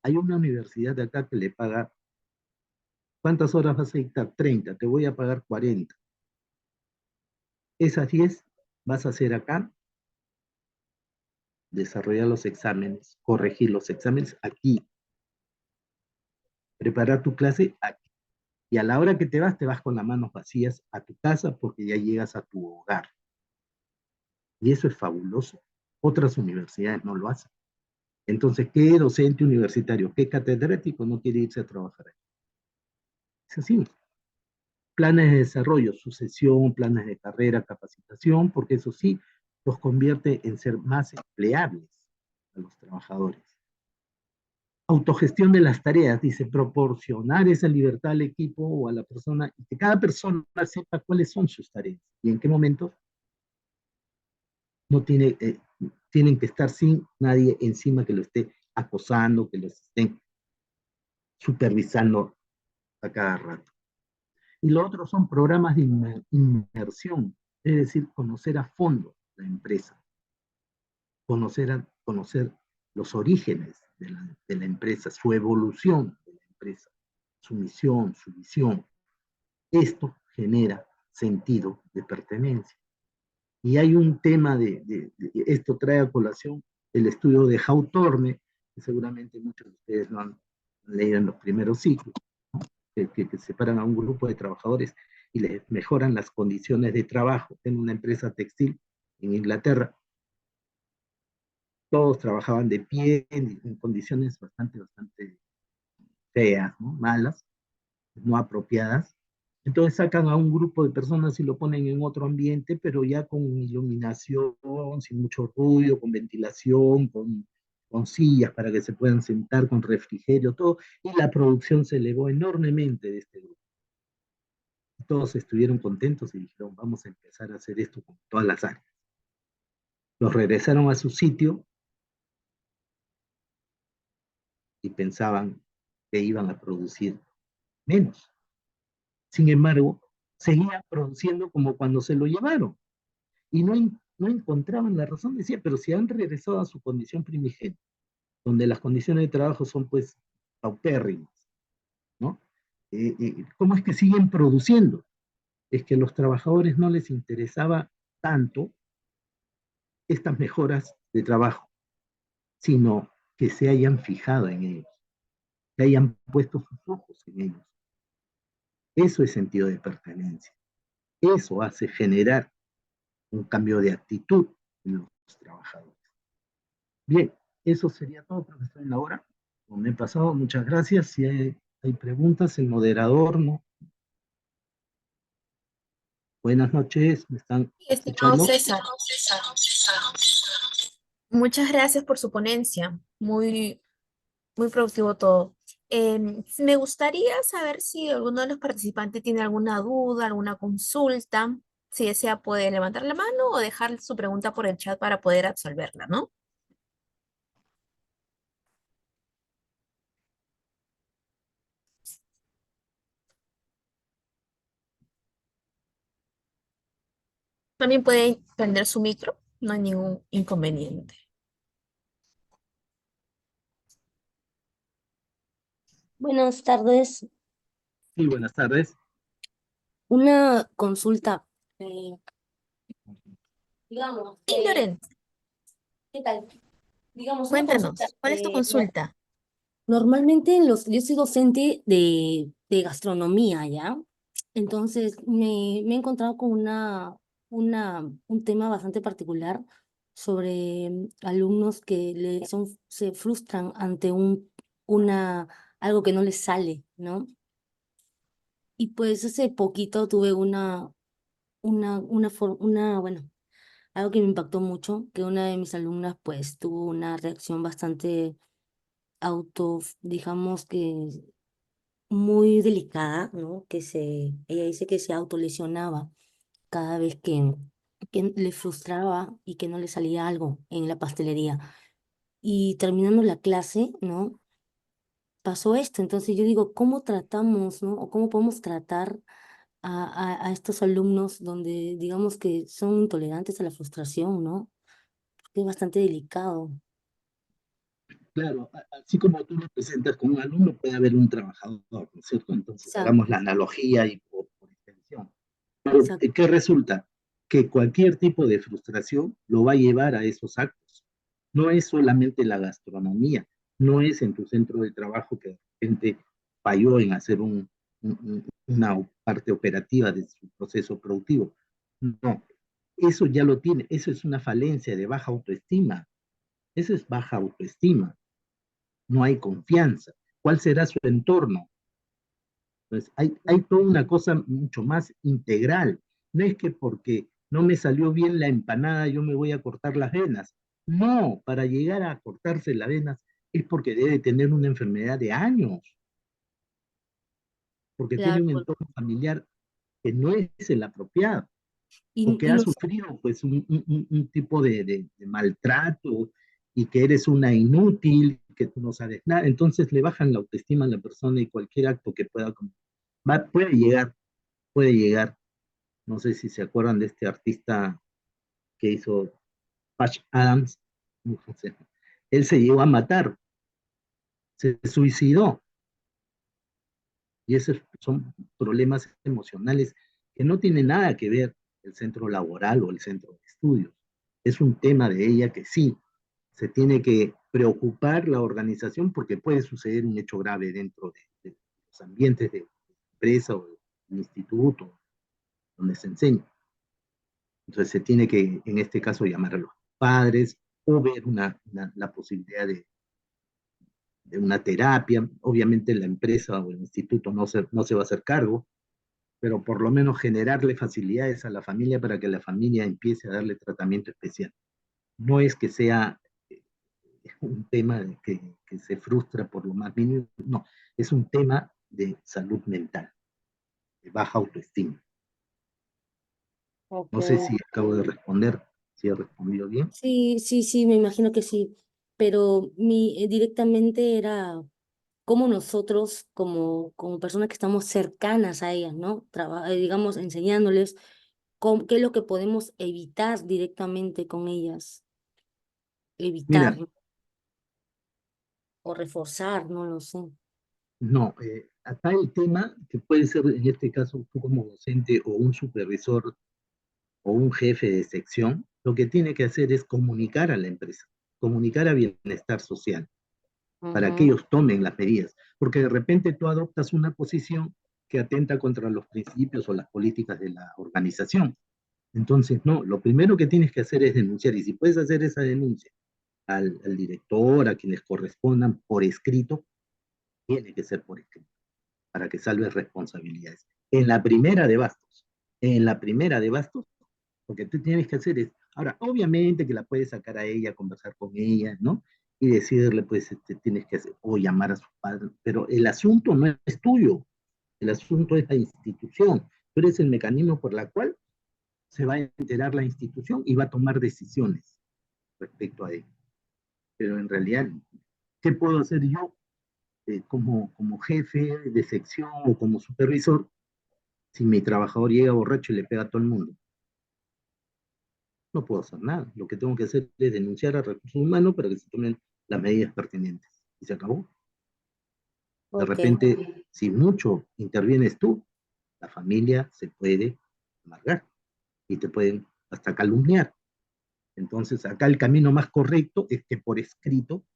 Hay una universidad de acá que le paga, ¿cuántas horas vas a dictar? 30, te voy a pagar 40. Esas 10 vas a hacer acá, desarrollar los exámenes, corregir los exámenes aquí, preparar tu clase aquí. Y a la hora que te vas con las manos vacías a tu casa porque ya llegas a tu hogar. Y eso es fabuloso. Otras universidades no lo hacen. Entonces, ¿qué docente universitario, qué catedrático no quiere irse a trabajar ahí? Es así. Planes de desarrollo, sucesión, planes de carrera, capacitación, porque eso sí los convierte en ser más empleables a los trabajadores. Autogestión de las tareas, dice, proporcionar esa libertad al equipo o a la persona y que cada persona sepa cuáles son sus tareas y en qué momento no tienen que estar sin nadie encima que lo esté acosando, que los estén supervisando a cada rato. Y lo otro son programas de inmersión, es decir, conocer a fondo la empresa, conocer los orígenes de la empresa, su evolución de la empresa, su misión, su visión. Esto genera sentido de pertenencia. Y hay un tema esto trae a colación el estudio de Hawthorne, que seguramente muchos de ustedes lo han leído en los primeros ciclos, ¿no? que separan a un grupo de trabajadores y les mejoran las condiciones de trabajo en una empresa textil en Inglaterra. todos trabajaban de pie en condiciones bastante feas, ¿no? Malas, no apropiadas. Entonces sacan a un grupo de personas y lo ponen en otro ambiente, pero ya con iluminación, sin mucho ruido, con ventilación, con sillas para que se puedan sentar, con refrigerio, todo, y la producción se elevó enormemente de este grupo. Todos estuvieron contentos y dijeron, vamos a empezar a hacer esto con todas las áreas. Los regresaron a su sitio y pensaban que iban a producir menos. Sin embargo, seguían produciendo como cuando se lo llevaron y no encontraban la razón. Decía, pero si han regresado a su condición primigenia, donde las condiciones de trabajo son pues paupérrimas, ¿no? ¿Cómo es que siguen produciendo? Es que a los trabajadores no les interesaba tanto estas mejoras de trabajo, sino que se hayan fijado en ellos, que hayan puesto sus ojos en ellos. Eso es sentido de pertenencia. Eso hace generar un cambio de actitud en los trabajadores. Bien, eso sería todo, profesor, en la hora. Como me he pasado, muchas gracias. Si hay preguntas, el moderador, ¿no? Buenas noches, ¿me están Estimado escuchando? César, muchas gracias por su ponencia. Muy productivo todo. Me gustaría saber si alguno de los participantes tiene alguna duda, alguna consulta. Si desea, puede levantar la mano o dejar su pregunta por el chat para poder absolverla, ¿no? También puede prender su micro, no hay ningún inconveniente. Buenas tardes. Sí, buenas tardes. Una consulta. eh, digamos, Sí, Loren, ¿qué tal? Digamos, una consulta. cuéntanos, ¿cuál es tu consulta? Normalmente yo soy docente de gastronomía, ¿ya? Entonces me he encontrado con un tema bastante particular sobre alumnos que se frustran ante algo que no les sale, ¿no? Y pues hace poquito tuve bueno, algo que me impactó mucho, que una de mis alumnas pues tuvo una reacción bastante digamos que muy delicada, ¿no? Ella dice que se autolesionaba cada vez que le frustraba y que no le salía algo en la pastelería. Y terminando la clase, ¿no? Pasó esto. Entonces yo digo, ¿cómo tratamos, ¿no? O cómo podemos tratar a estos alumnos donde digamos que son intolerantes a la frustración, ¿no? Que es bastante delicado. Claro, así como tú lo presentas como un alumno, puede haber un trabajador, ¿no es cierto? Entonces hagamos Exacto, la analogía y por extensión. exacto. ¿Qué resulta? Que cualquier tipo de frustración lo va a llevar a esos actos. No es solamente la gastronomía, no es en tu centro de trabajo que de repente falló en hacer una parte operativa de su proceso productivo. No, eso ya lo tiene, eso es una falencia de baja autoestima. Eso es baja autoestima. No hay confianza. ¿Cuál será su entorno? Entonces, hay toda una cosa mucho más integral. No es que porque no me salió bien la empanada yo me voy a cortar las venas. No, para llegar a cortarse las venas es porque debe tener una enfermedad de años, porque tiene Claro. un entorno familiar que no es el apropiado, o que Y ha los, sufrido pues un tipo de maltrato y que eres una inútil, que tú no sabes nada. Entonces le bajan la autoestima a la persona y cualquier acto que puede llegar. No sé si se acuerdan de este artista que hizo Patch Adams. No sé. Él se llegó a matar, se suicidó. Y esos son problemas emocionales que no tienen nada que ver el centro laboral o el centro de estudios. Es un tema de ella que sí, se tiene que preocupar la organización porque puede suceder un hecho grave dentro de los ambientes de empresa o de instituto donde se enseña. Entonces se tiene que, en este caso, llamar a los padres, o ver la posibilidad de una terapia. Obviamente la empresa o el instituto no se va a hacer cargo, pero por lo menos generarle facilidades a la familia para que la familia empiece a darle tratamiento especial. No es que sea un tema que se frustra por lo más mínimo, no, es un tema de salud mental, de baja autoestima. Ok. No sé si acabo de responder, si he respondido bien. Sí, sí, sí, me imagino que sí, pero directamente era como nosotros, como personas que estamos cercanas a ellas, ¿no? Digamos, enseñándoles qué es lo que podemos evitar directamente con ellas, evitar Mira, o reforzar, no lo sé. no, acá el tema, que puede ser en este caso tú como docente o un supervisor o un jefe de sección, lo que tiene que hacer es comunicar a la empresa, comunicar a bienestar social, para que Ujú. ellos tomen las medidas, porque de repente tú adoptas una posición que atenta contra los principios o las políticas de la organización. Entonces, no, lo primero que tienes que hacer es denunciar, y si puedes hacer esa denuncia al director, a quienes correspondan por escrito, tiene que ser por escrito, para que salves responsabilidades. En la primera de bastos, en la primera de bastos, lo que tú tienes que hacer es, ahora, obviamente que la puedes sacar a ella, conversar con ella, ¿no? Y decirle, pues, tienes que hacer, o llamar a su padre, pero el asunto no es tuyo, el asunto es la institución. Tú eres el mecanismo por la cual se va a enterar la institución y va a tomar decisiones respecto a ello. Pero en realidad, ¿qué puedo hacer yo como jefe de sección o como supervisor si mi trabajador llega borracho y le pega a todo el mundo? No puedo hacer nada. Lo que tengo que hacer es denunciar a recursos humanos para que se tomen las medidas pertinentes. Y se acabó. De Ok, repente, si mucho intervienes tú, la familia se puede amargar y te pueden hasta calumniar. Entonces, acá el camino más correcto es que por escrito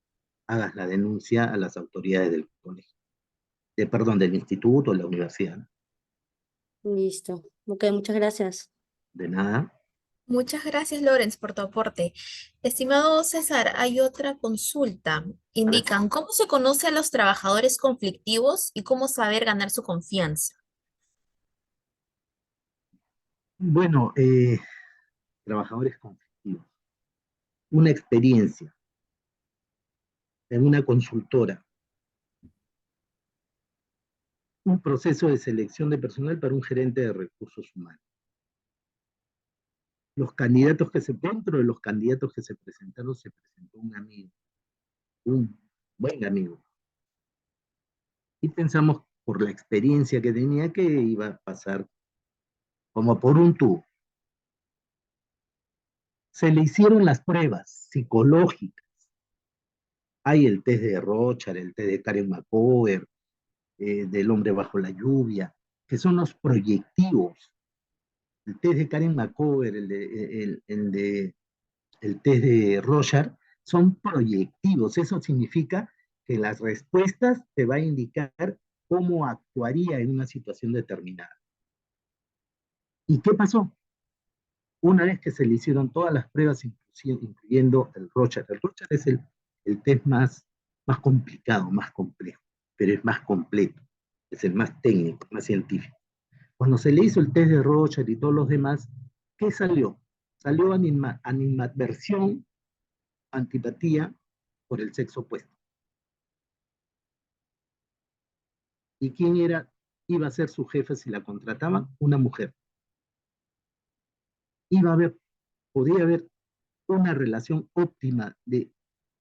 hagas la denuncia a las autoridades del colegio, perdón, del instituto o la universidad. ¿No? listo. Ok, muchas gracias. De nada. Muchas gracias, Lorenz, por tu aporte. Estimado César, hay otra consulta. Indican, ¿cómo se conoce a los trabajadores conflictivos y cómo saber ganar su confianza? Bueno, trabajadores conflictivos. Una experiencia en una consultora, un proceso de selección de personal para un gerente de recursos humanos. Dentro de los candidatos que se presentaron, se presentó un amigo, un buen amigo. Y pensamos, por la experiencia que tenía, que iba a pasar como por un tubo. Se le hicieron las pruebas psicológicas. Hay el test de Rochar, el test de Karen McCover, del hombre bajo la lluvia, que son los proyectivos. El test de Karen McCover, el test de Rochar, son proyectivos. Eso significa que las respuestas te va a indicar cómo actuaría en una situación determinada. ¿Y qué pasó? Una vez que se le hicieron todas las pruebas, incluyendo el Rochar es el test más complicado, más complejo, pero es más completo, es el más técnico, más científico. Cuando se le hizo el test de Rochar y todos los demás, ¿qué salió? Salió animadversión, antipatía por el sexo opuesto. ¿Y quién iba a ser su jefe si la contrataban? Una mujer. Iba a haber, podía haber una relación óptima de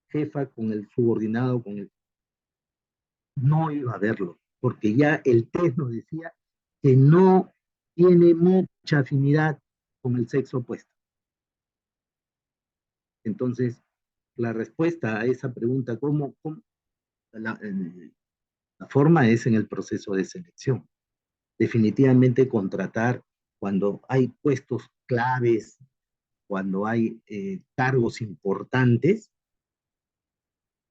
jefa con el subordinado, no iba a haberlo, porque ya el test nos decía que no tiene mucha afinidad con el sexo opuesto. Entonces, la respuesta a esa pregunta, la, la forma es en el proceso de selección. Definitivamente contratar cuando hay puestos claves, cuando hay cargos importantes,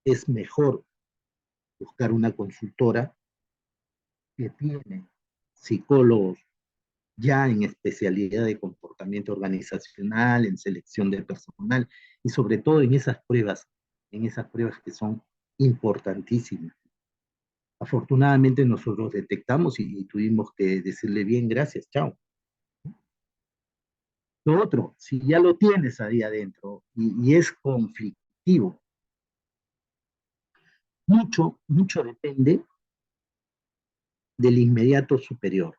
es mejor buscar una consultora que tiene psicólogos ya en especialidad de comportamiento comportamiento organizacional, en selección de personal y sobre todo en esas pruebas que son importantísimas. Afortunadamente nosotros detectamos y tuvimos que decirle bien, gracias, chao. Lo otro, si ya lo tienes ahí adentro y es conflictivo, mucho depende del inmediato superior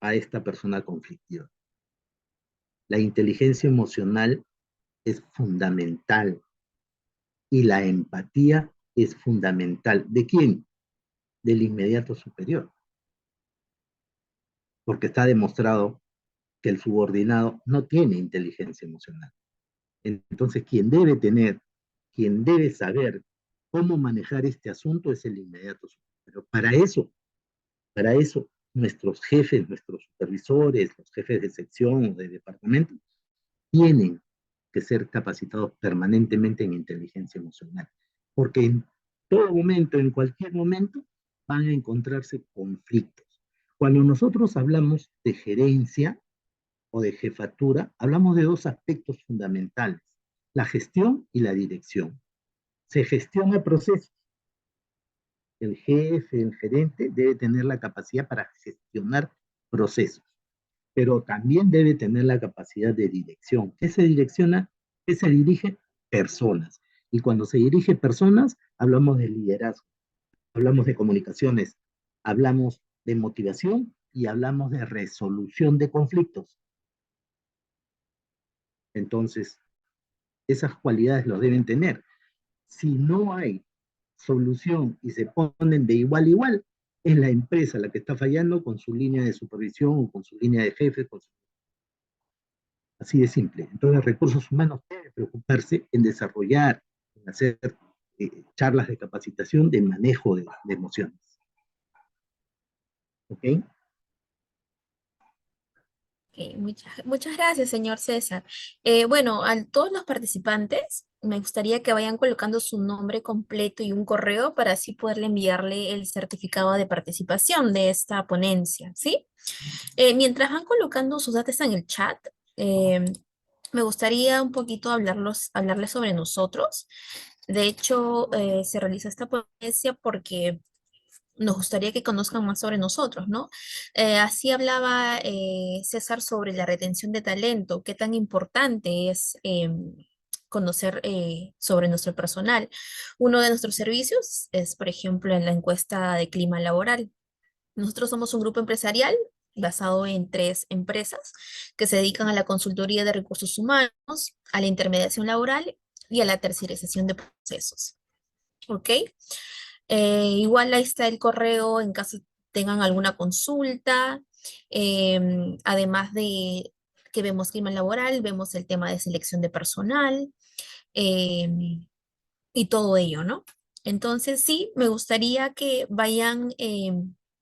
a esta persona conflictiva. La inteligencia emocional es fundamental y la empatía es fundamental. ¿De quién? Del inmediato superior. Porque está demostrado que el subordinado no tiene inteligencia emocional. Entonces, quien debe saber cómo manejar este asunto es el inmediato superior. Para eso, nuestros jefes, nuestros supervisores, los jefes de sección o de departamento, tienen que ser capacitados permanentemente en inteligencia emocional, porque en todo momento, en cualquier momento, van a encontrarse conflictos. Cuando nosotros hablamos de gerencia o de jefatura, hablamos de dos aspectos fundamentales, la gestión y la dirección. Se gestiona procesos. El jefe, el gerente debe tener la capacidad para gestionar procesos, pero también debe tener la capacidad de dirección. ¿Qué se direcciona? ¿Qué se dirige? Personas. Y cuando se dirige personas, hablamos de liderazgo, hablamos de comunicaciones, hablamos de motivación y hablamos de resolución de conflictos. Entonces, esas cualidades los deben tener. Si no hay solución y se ponen de igual a igual, es la empresa la que está fallando con su línea de supervisión o con su línea de jefes, así de simple. Entonces, recursos humanos deben preocuparse en desarrollar, en hacer charlas de capacitación de manejo de emociones. ¿Ok? Ok, muchas gracias, señor César. Bueno, a todos los participantes, me gustaría que vayan colocando su nombre completo y un correo para así poderle enviarle el certificado de participación de esta ponencia, ¿sí? Mientras van colocando sus datos en el chat, eh, me gustaría un poquito hablarles sobre nosotros. De hecho, se realiza esta ponencia porque nos gustaría que conozcan más sobre nosotros, ¿no? Así hablaba César sobre la retención de talento, qué tan importante es conocer sobre nuestro personal. Uno de nuestros servicios es, por ejemplo, en la encuesta de clima laboral. Nosotros somos un grupo empresarial basado en 3 empresas que se dedican a la consultoría de recursos humanos, a la intermediación laboral y a la tercerización de procesos. ¿Ok? Igual ahí está el correo en caso tengan alguna consulta. Además de que vemos clima laboral, vemos el tema de selección de personal y todo ello, ¿no? Entonces sí, me gustaría que vayan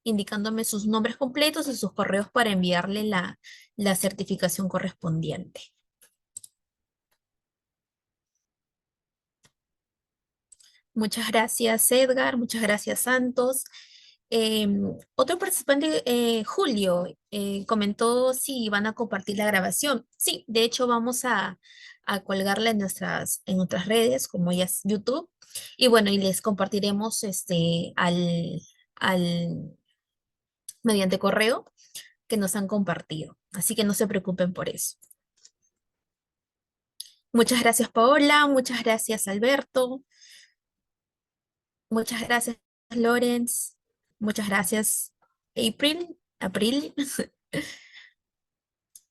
indicándome sus nombres completos y sus correos para enviarle la certificación correspondiente. Muchas gracias, Edgar. Muchas gracias, Santos. Otro participante, Julio, comentó si van a compartir la grabación. Sí, de hecho vamos a colgarla en nuestras redes, como ya es YouTube. Y bueno, y les compartiremos al, mediante correo que nos han compartido. Así que no se preocupen por eso. Muchas gracias, Paola. Muchas gracias, Alberto. Muchas gracias, Lorenz. Muchas gracias, April.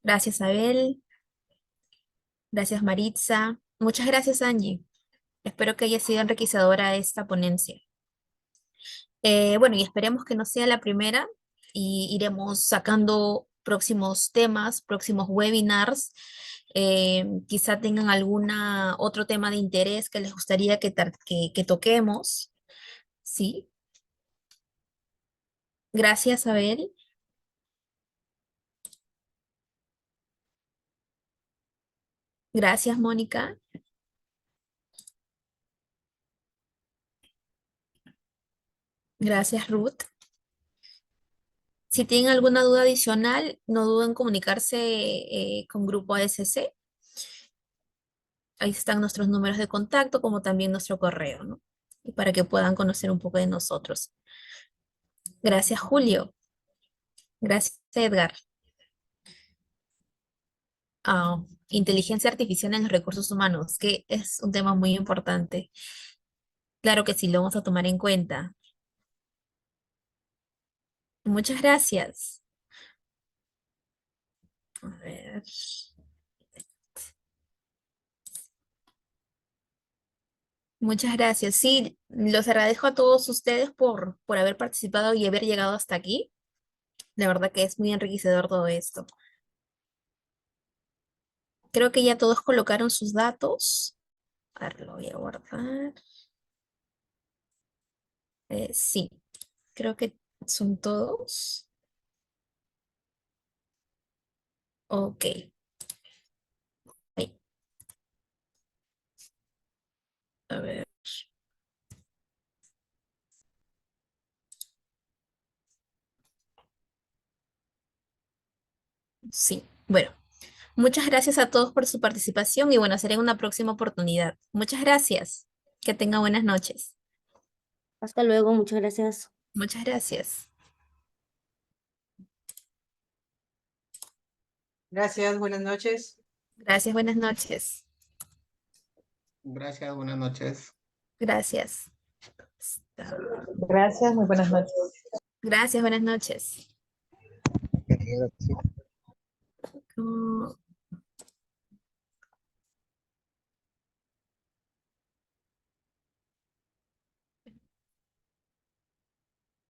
Gracias, Abel. Gracias, Maritza. Muchas gracias, Angie. Espero que haya sido enriquecedora esta ponencia. Bueno, y esperemos que no sea la primera y iremos sacando próximos temas, próximos webinars. Quizá tengan alguna otro tema de interés que les gustaría que toquemos. Sí. Gracias, Abel. Gracias, Mónica. Gracias, Ruth. Si tienen alguna duda adicional, no duden en comunicarse con Grupo ASC. Ahí están nuestros números de contacto, como también nuestro correo, ¿no? Y para que puedan conocer un poco de nosotros. Gracias, Julio. Gracias, Edgar. Inteligencia artificial en los recursos humanos, que es un tema muy importante. Claro que sí, lo vamos a tomar en cuenta. Muchas gracias. A ver. Muchas gracias. Sí, los agradezco a todos ustedes por haber participado y haber llegado hasta aquí. La verdad que es muy enriquecedor todo esto. Creo que ya todos colocaron sus datos. A ver, lo voy a guardar. Sí, creo que son todos. Ok. Ahí, a ver. Sí, bueno. Muchas gracias a todos por su participación y bueno, será en una próxima oportunidad. Muchas gracias. Que tenga buenas noches. Hasta luego, muchas gracias. Muchas gracias. Gracias, buenas noches. Gracias, buenas noches. Gracias, buenas noches. Gracias. Gracias, muy buenas noches. Gracias, buenas noches. Gracias. Mm,